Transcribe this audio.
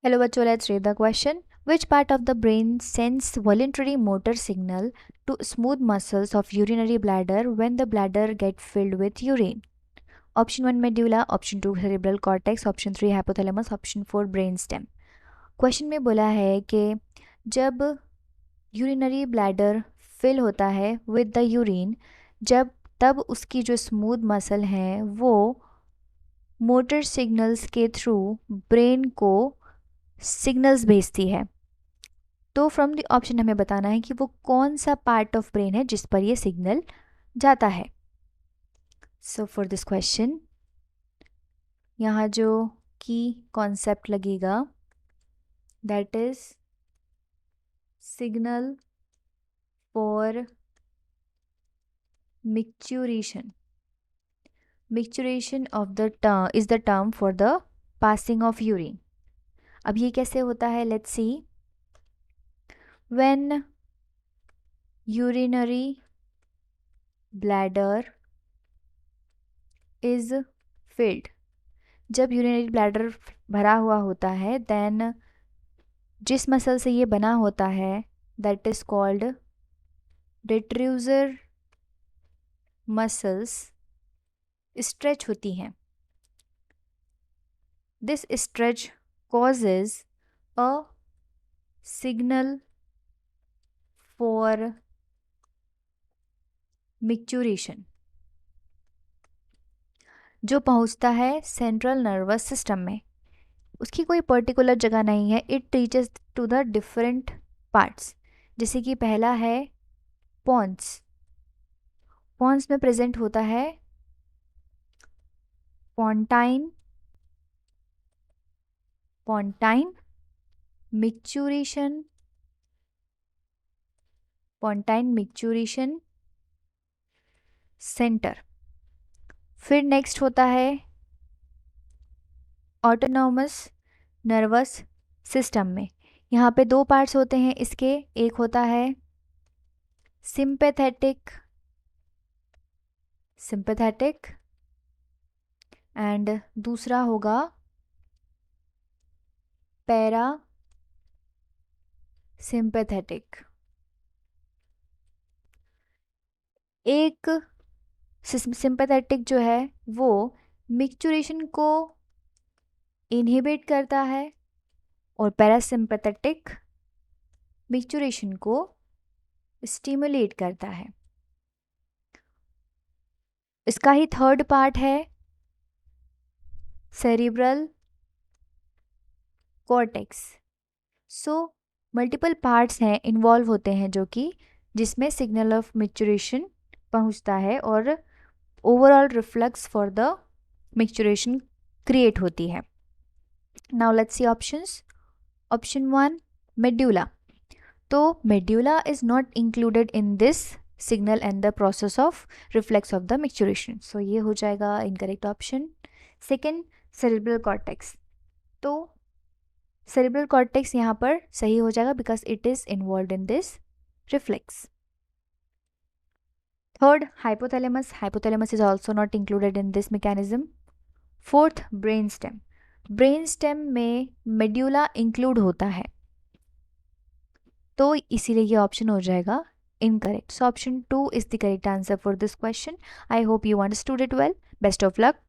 Hello bachcho, let's read the question. Which part of the brain sends voluntary motor signal to smooth muscles of urinary bladder when the bladder get filled with urine? Option 1 medulla, option 2 cerebral cortex, option 3 hypothalamus, option 4 brainstem. Question में बोला है कि जब urinary bladder fill होता है with the urine, जब तब उसकी जो स्मूथ मसल हैं वो मोटर सिग्नल्स के थ्रू ब्रेन को सिग्नल्स भेजती है। तो फ्रॉम द ऑप्शन हमें बताना है कि वो कौन सा पार्ट ऑफ ब्रेन है जिस पर ये सिग्नल जाता है। सो फॉर दिस क्वेश्चन यहाँ जो की कॉन्सेप्ट लगेगा that is signal for micturition. Micturition of the term is the term for the passing of urine. अब ये कैसे होता है, let's see. When urinary bladder is filled, जब यूरिनरी ब्लैडर भरा हुआ होता है देन जिस मसल से ये बना होता है that is called detrusor muscles stretch होती हैं। This stretch causes a signal for micturition जो पहुंचता है सेंट्रल नर्वस सिस्टम में। उसकी कोई पर्टिकुलर जगह नहीं है, it reaches to the different parts. जैसे कि पहला है पॉन्स। पॉन्स में प्रेजेंट होता है पोंटाइन मिक्चुरेशन, पोंटाइन मिक्चुरेशन सेंटर। फिर नेक्स्ट होता है ऑटोनॉमस नर्वस सिस्टम में। यहाँ पे दो पार्ट्स होते हैं इसके, एक होता है सिंपैथेटिक एंड दूसरा होगा पैरा सिंपैथेटिक। एक सिंपैथेटिक जो है वो मिक्चुरेशन को इनहिबिट करता है और पैरासिम्पैथेटिक मिक्चुरेशन को स्टिमुलेट करता है। इसका ही थर्ड पार्ट है cerebral cortex. So multiple parts हैं इन्वॉल्व होते हैं जो कि जिसमें सिग्नल ऑफ मिक्चुरेशन पहुंचता है और overall reflex for the micturition create होती है। Now let's see options. Option 1 medulla. तो medulla is not included in this signal and the process of reflex of the micturition, so ये हो जाएगा incorrect option. Second cerebral cortex, तो cerebral cortex यहाँ पर सही हो जाएगा because it is involve in this reflex. Third hypothalamus is also not included in this mechanism. Fourth brain stem में मेड्यूला इंक्लूड होता है, तो इसीलिए ये ऑप्शन हो जाएगा incorrect. So option 2 is the correct answer for this question. I hope you understood it well. Best of luck.